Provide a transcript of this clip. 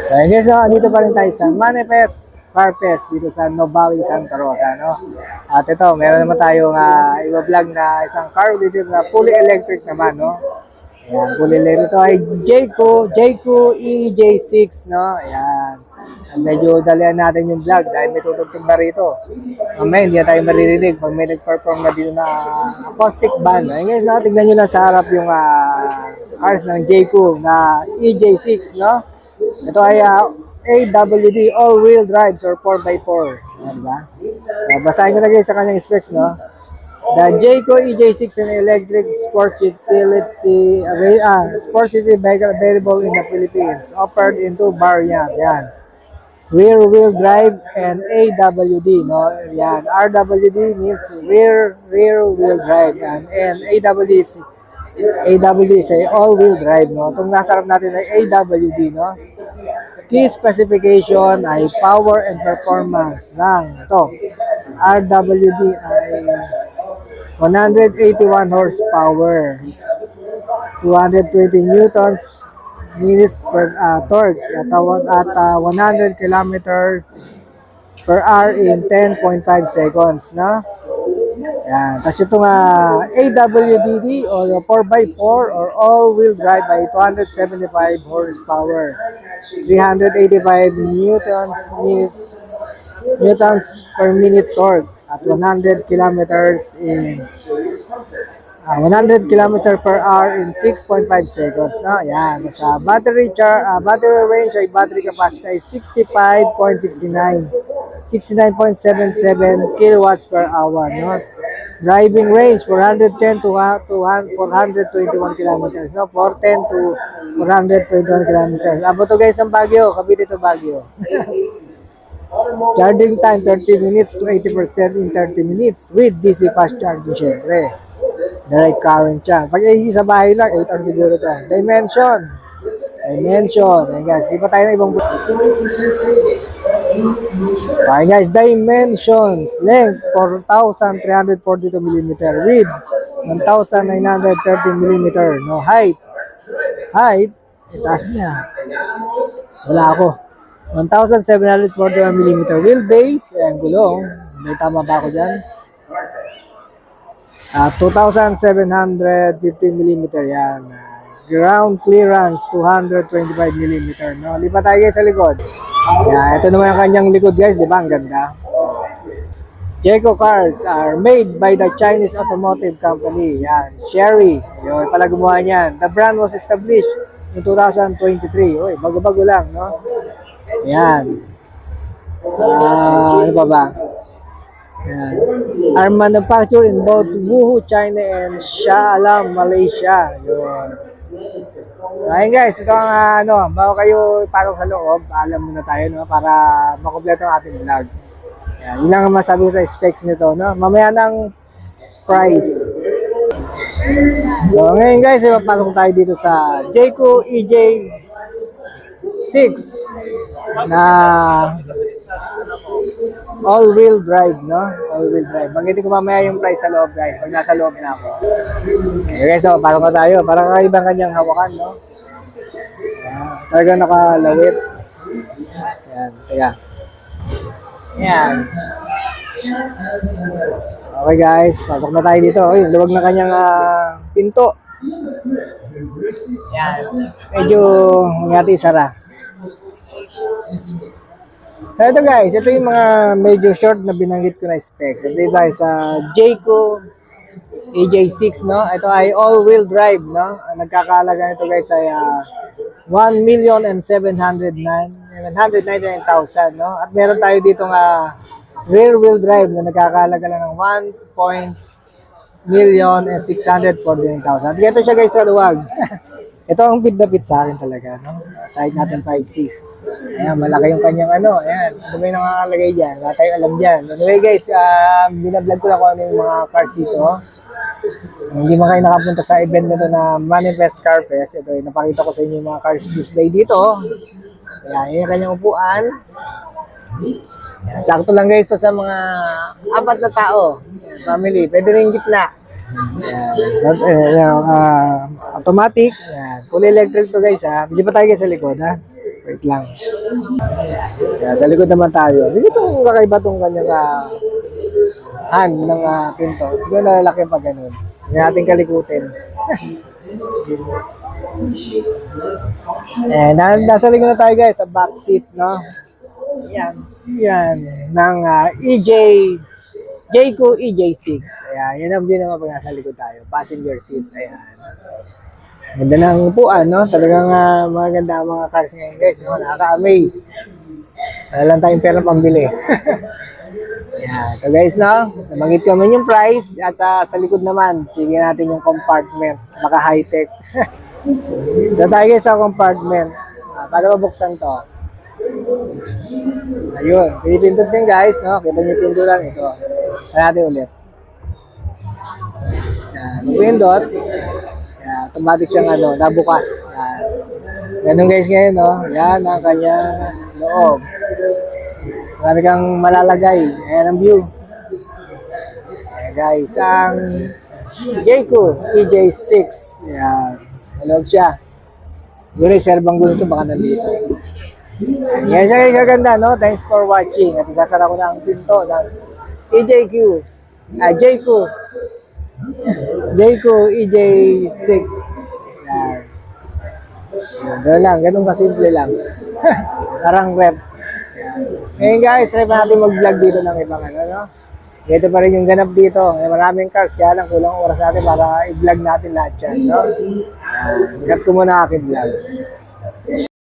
So, guys, so, dito pa rin tayo sa Manifest Car Fest dito sa Nuvali, Santa Rosa, no? At ito, meron naman tayong i-vlog na isang car dito na fully electric naman, no? Ayan, fully electric. Ito ay Jayco EJ6, no? Ayan. Medyo dalian natin yung vlog dahil may tutugtog na rito. Mamaya hindi na tayo maririnig pag may nag-perform na dito na acoustic band. Ayan guys, no? Tignan nyo lang sa harap yung cars ng Jayco na EJ6, no? Ito ay AWD all-wheel drives or 4x4. Ayan ba? Basahin ko na guys sa kanyang specs, no? The Jayco EJ6 an electric sports utility vehicle available in the Philippines, offered in two variants. Yan. Rear-wheel drive and AWD, no? Yan. RWD means rear-wheel drive, and AWD is a all-wheel drive, no? Itong nasa harap natin ay AWD, no? Key specification ay power and performance ng ito. RWD ay 181 horsepower, 220 newtons minutes per torque at 100 kilometers per hour in 10.5 seconds, no? Yan. Tapos itong AWDD or 4x4 or all-wheel drive ay 275 horsepower, 385 newtons per minute torque at 100 kilometers in 100 kilometers per hour in 6.5 seconds, no? Yan. Sa battery range ay battery capacity ay 69.77 kilowatts per hour, no? Driving range 410 to 421 kilometers, no? 410 to 421 kilometers. Abo to guys ang Baguio, Cavite to Baguio. Charging time 30 minutes to 80% in 30 minutes with DC fast charging, syempre. Direct current siya. Pag AC sa bahay lang, 8 hours siguro to. Dimension. Ayan guys, di pa tayo ng ibang okay guys, dimensions. Length 4,342 mm with 1,930 mm. No, height, itaas niya. Wala ako. 1,741 mm wheelbase. Ayan, gulong. May tama ba ako dyan? 2,715 mm. Yan. Ground clearance 225 mm. No? Lipat tayo guys sa likod. Yan. Ito naman ang kanyang likod guys. Di ba? Ang ganda. Jayco cars are made by the Chinese automotive company. Yan. Chery. Yun. Pala gumawa niyan. The brand was established in 2023. Uy, bago-bago lang. No? Yan. Ano pa ba? Yan. Are manufactured in both Wuhu, China and Shah Alam, Malaysia. Yun. Ayun guys, ito ang bago kayo parang sa loob, alam muna tayo, no, para makumpleto ang ating vlog. Yan. Yun lang ang masabi ko sa specs nito, no. Mamaya ng price. So ngayon guys, papasok tayo dito sa Jayco EJ6 na all-wheel drive, no? All-wheel drive. Banggitin ko mamaya yung price sa loob, guys. Pag nasa loob na ako. Okay, guys, so, parang na tayo. Parang kakaibang kanyang hawakan, no? Talaga nakalawit. Yan, teka. Yan. Okay, guys. Pasok na tayo dito. Uy, luwag na kanyang pinto. Yan. Medyo ngati sara. So ito guys, ito yung mga medyo short na binanggit ko na specs. Ito tayo sa Jayco EJ6, no? Ito ay all-wheel drive, no? Nagkakalaga nito guys ay 1,799,000, no? At meron tayo dito nga rear-wheel drive na nagkakalaga lang ng 1,649,000. Ito siya guys sa luwag. Ito ang bid na bid sa akin talaga, no? Side natin 5.6. Ayan, malaki yung kanyang ayan. Ano ba yung nakakalagay dyan? Wala tayong alam dyan. Anyway guys, binablog ko lang kung ano yung mga cars dito. Hindi man kayo nakapunta sa event na ito na Manifest Car Fest. Ito, napakita ko sa inyo yung mga cars display dito. Ayan, yun yung kanyang upuan. Ayan, sakto lang guys sa mga 4 na tao. Family, pwede rin gitna. Ayan, automatic. Ayan, full electric to guys ha. Hindi pa tayo guys sa likod ha. Wait lang. Kaya sa likod naman tayo. Hindi itong kakaiba itong kanyang hand ng pinto. Hindi na lalaki pa ganun. Hindi natin kalikutin. Nasa likod na tayo guys, sa back seat, no? Yan. Yan. Ng Jayco EJ6. Ayan. Yan ang view naman pag nasa likod tayo. Passenger seat. Ayan. Ganda ng upuan, no? Talagang maganda ang mga cars ngayon guys, no? Nakaka-amaze. Wala lang tayong pera pambili. Yan. So guys, no? Nabanggit ko naman yung price at sa likod naman, tignan natin yung compartment. Baka high-tech. Ito tayo guys sa compartment. Paano mabuksan to? Ayun. Pinipindot din guys, no? Kita nyo yung pinduran. Ito. Kaya natin ulit. Yan. Pindot. Yan. Automatic siyang nabukas. Yan. Ganun guys ngayon, no? Yan ang kanyang loob. Marami kang malalagay. Ayan ang view. Ayan guys, ang Jayco EJ6. Ayan. Malog siya. Siguro yung serbang gulo ito, baka nandito. Ayan siya yung gaganda, no? Thanks for watching. At isasara ko na ang pinto ng Jayco EJ6. Ayan. Doon lang, ganun kasimple lang. Parang rep. Ngayon guys, try pa natin mag-vlog dito ng ibang no? Ito pa rin yung ganap dito. May maraming cars, kaya lang kulang oras natin para i-vlog natin lahat yan, no? Cut ko muna aking vlog.